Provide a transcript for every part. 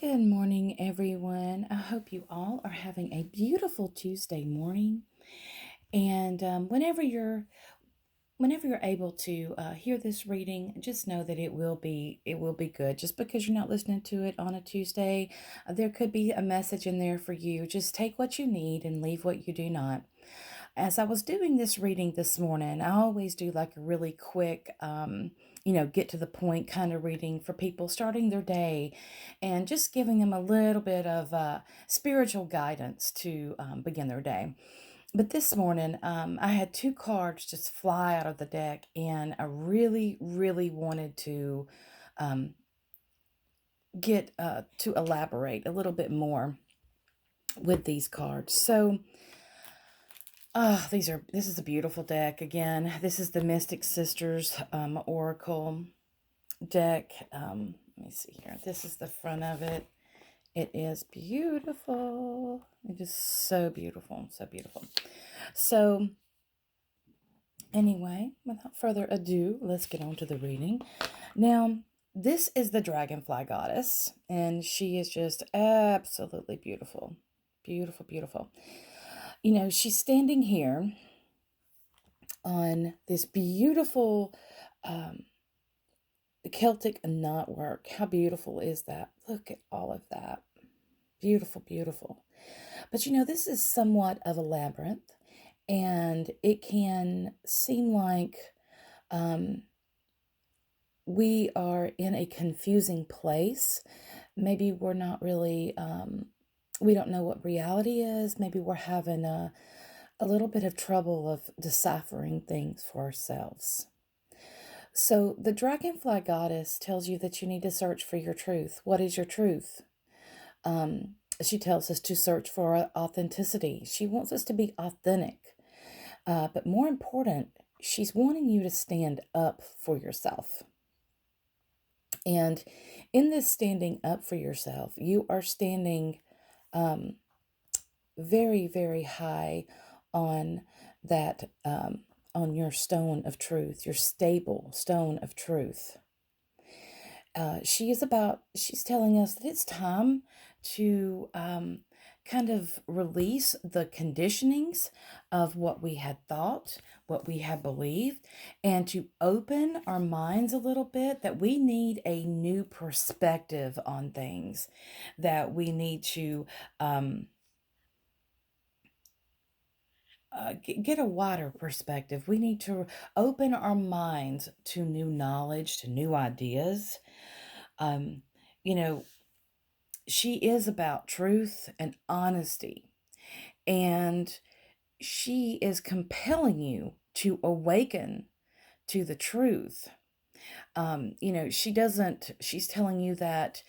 Good morning, everyone. I hope you all are having a beautiful Tuesday morning. And whenever you're able to hear this reading, just know that it will be good. Just because you're not listening to it on a Tuesday, there could be a message in there for you. Just take what you need and leave what you do not. As I was doing this reading this morning, I always do like a really quick, get to the point kind of reading for people starting their day and just giving them a little bit of spiritual guidance to begin their day. But this morning, I had two cards just fly out of the deck, and I really, really wanted to um, get to elaborate a little bit more with these cards. So, this is a beautiful deck. Again, this is the Mystic Sisters Oracle deck. Let me see here. This is the front of it. It is beautiful. It is so beautiful, so beautiful. So, anyway, without further ado, let's get on to the reading. Now, this is the Dragonfly Goddess, and she is just absolutely beautiful. Beautiful, beautiful. She's standing here on this beautiful Celtic knotwork. How beautiful is that? Look at all of that. Beautiful, beautiful. But this is somewhat of a labyrinth, and it can seem like we are in a confusing place. Maybe we're not really, we don't know what reality is. Maybe we're having a little bit of trouble of deciphering things for ourselves. So the Dragonfly Goddess tells you that you need to search for your truth. What is your truth? She tells us to search for authenticity. She wants us to be authentic. But more important, she's wanting you to stand up for yourself. And in this standing up for yourself, you are standing very, very high on that, on your stone of truth, your stable stone of truth. She's telling us that it's time to kind of release the conditionings of what we had thought, what we had believed, and to open our minds a little bit, that we need a new perspective on things, that we need to get a wider perspective. We need to open our minds to new knowledge, to new ideas. Um, you know, she is about truth and honesty, and she is compelling you to awaken to the truth. She's telling you that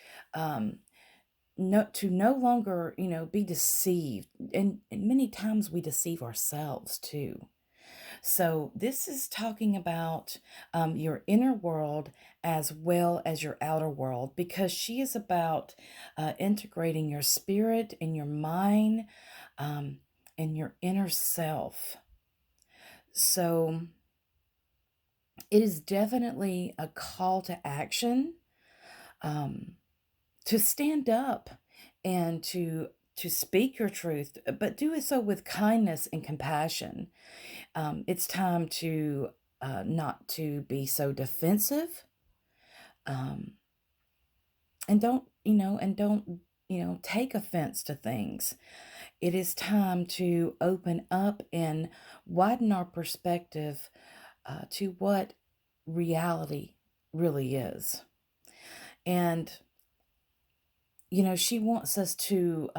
no longer, be deceived. And many times we deceive ourselves too. So, this is talking about your inner world as well as your outer world, because she is about integrating your spirit and your mind um, and your inner self. So, it is definitely a call to action, um, to stand up and to speak your truth, but do it so with kindness and compassion. It's time to not to be so defensive, um, and don't take offense to things. It is time to open up and widen our perspective to what reality really is. And she wants us to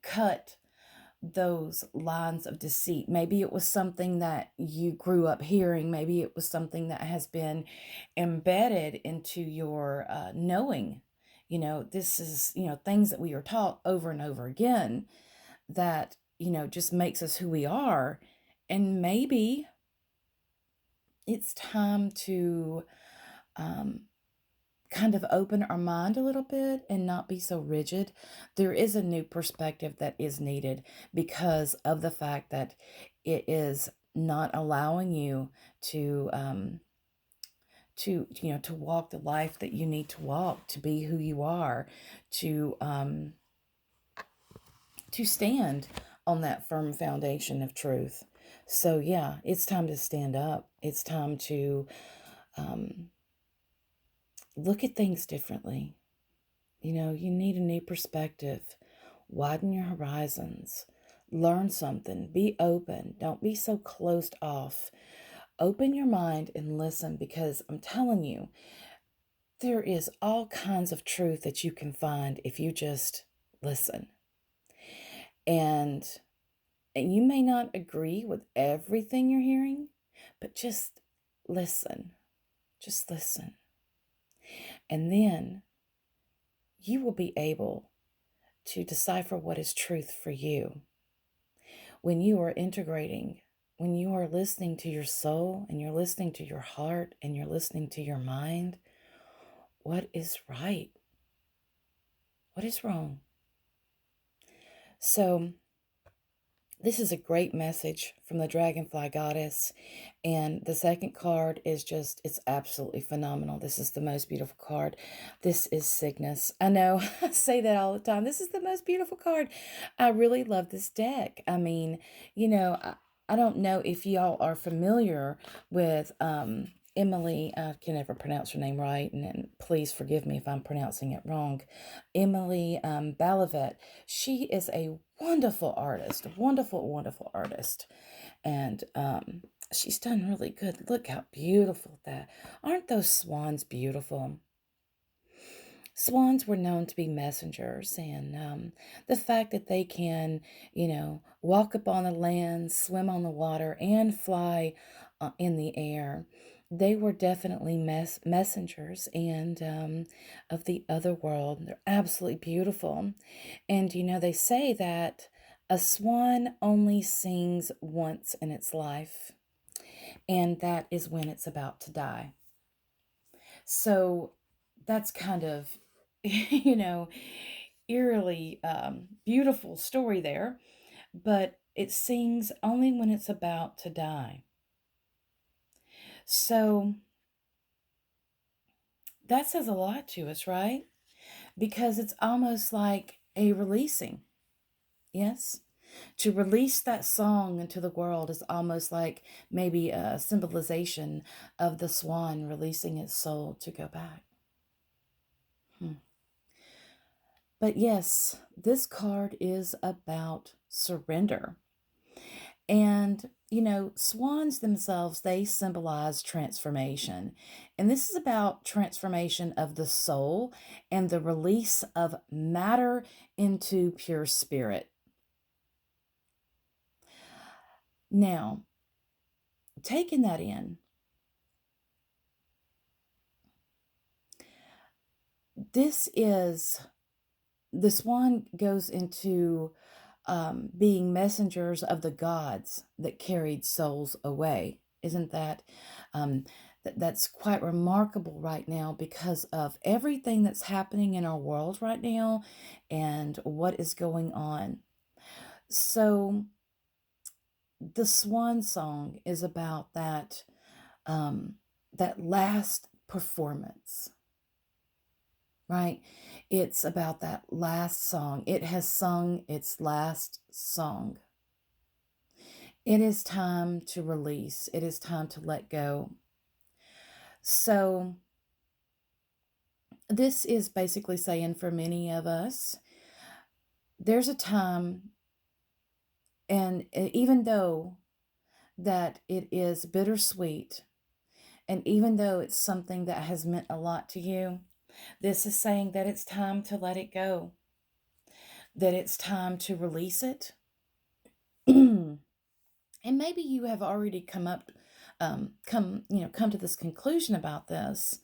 cut those lines of deceit. Maybe it was something that you grew up hearing. Maybe it was something that has been embedded into your knowing. This is, things that we are taught over and over again that, just makes us who we are. And maybe it's time to um, kind of open our mind a little bit and not be so rigid. There is a new perspective that is needed because of the fact that it is not allowing you to walk the life that you need to walk, to be who you are, to stand on that firm foundation of truth. So yeah, it's time to stand up. It's time to um, look at things differently. You need a new perspective. Widen your horizons. Learn something. Be open. Don't be so closed off. Open your mind and listen, because I'm telling you, there is all kinds of truth that you can find if you just listen. And you may not agree with everything you're hearing, but just listen. Just listen. And then you will be able to decipher what is truth for you. When you are integrating, when you are listening to your soul and you're listening to your heart and you're listening to your mind, what is right? What is wrong? So, this is a great message from the Dragonfly Goddess. And the second card is it's absolutely phenomenal. This is the most beautiful card. This is Cygnus. I know, I say that all the time. This is the most beautiful card. I really love this deck. I mean, I don't know if y'all are familiar with Emily. I can never pronounce her name right, and please forgive me if I'm pronouncing it wrong. Emily Balavet. She is a wonderful artist, a wonderful, wonderful artist. And she's done really good. Look how beautiful that. Aren't those swans beautiful? Swans were known to be messengers, and the fact that they can, walk up on the land, swim on the water, and fly in the air, they were definitely messengers and of the other world. They're absolutely beautiful. And they say that a swan only sings once in its life, and that is when it's about to die. So that's kind of, eerily beautiful story there, but it sings only when it's about to die. So that says a lot to us, right? Because it's almost like a releasing. Yes? To release that song into the world is almost like maybe a symbolization of the swan releasing its soul to go back. But yes, this card is about surrender. And, swans themselves, they symbolize transformation. And this is about transformation of the soul and the release of matter into pure spirit. Now, taking that in, the swan goes into being messengers of the gods that carried souls away. Isn't that that's quite remarkable right now, because of everything that's happening in our world right now and what is going on. So the swan song is about that last performance, right? It's about that last song. It has sung its last song. It is time to release. It is time to let go. So this is basically saying, for many of us, there's a time, and even though that it is bittersweet, and even though it's something that has meant a lot to you, this is saying that it's time to let it go, that it's time to release it. And maybe you have already come to this conclusion about this,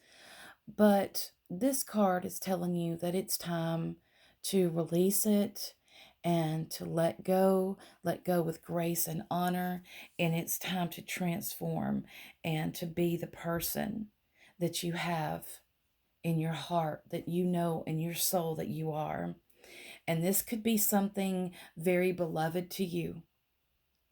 but this card is telling you that it's time to release it and to let go with grace and honor. And it's time to transform and to be the person that you have in your heart, that you know in your soul that you are. And this could be something very beloved to you,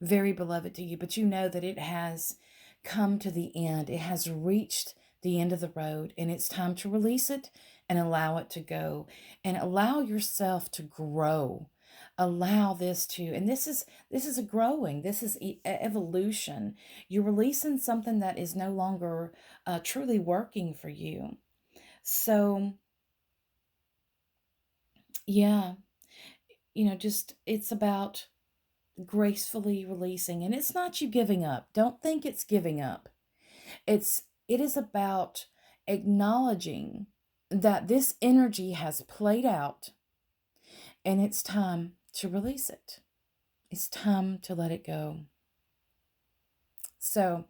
very beloved to you, but you know that it has come to the end. It has reached the end of the road, and it's time to release it and allow it to go and allow yourself to grow. Allow this to, and this is a growing, this is evolution. You're releasing something that is no longer truly working for you. So yeah, just it's about gracefully releasing, and it's not you giving up. Don't think it's giving up. It is about acknowledging that this energy has played out and it's time to release it. It's time to let it go. So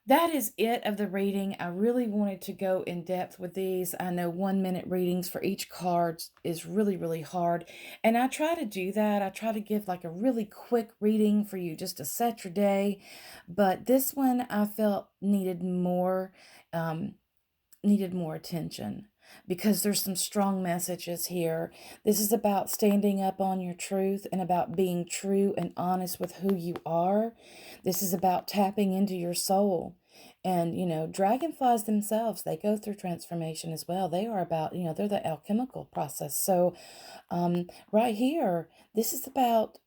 that is it of the reading. I really wanted to go in depth with these. I know 1 minute readings for each card is really, really hard. And I try to do that. I try to give like a really quick reading for you just to set your day. But this one I felt needed more attention because there's some strong messages here. This is about standing up on your truth and about being true and honest with who you are. This is about tapping into your soul. And, dragonflies themselves, they go through transformation as well. They are about, they're the alchemical process. So, right here, this is about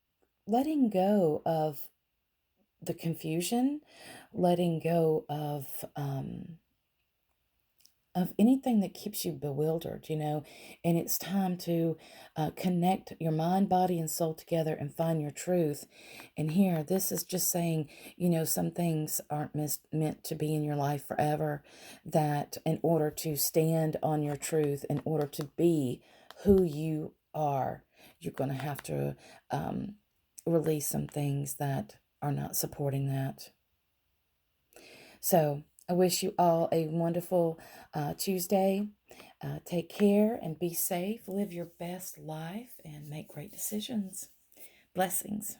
letting go of the confusion, letting go of anything that keeps you bewildered, and it's time to connect your mind, body, and soul together and find your truth. And here, this is just saying, some things aren't meant to be in your life forever, that in order to stand on your truth, in order to be who you are, you're going to have to release some things that are not supporting that. So, I wish you all a wonderful Tuesday. Take care and be safe. Live your best life and make great decisions. Blessings.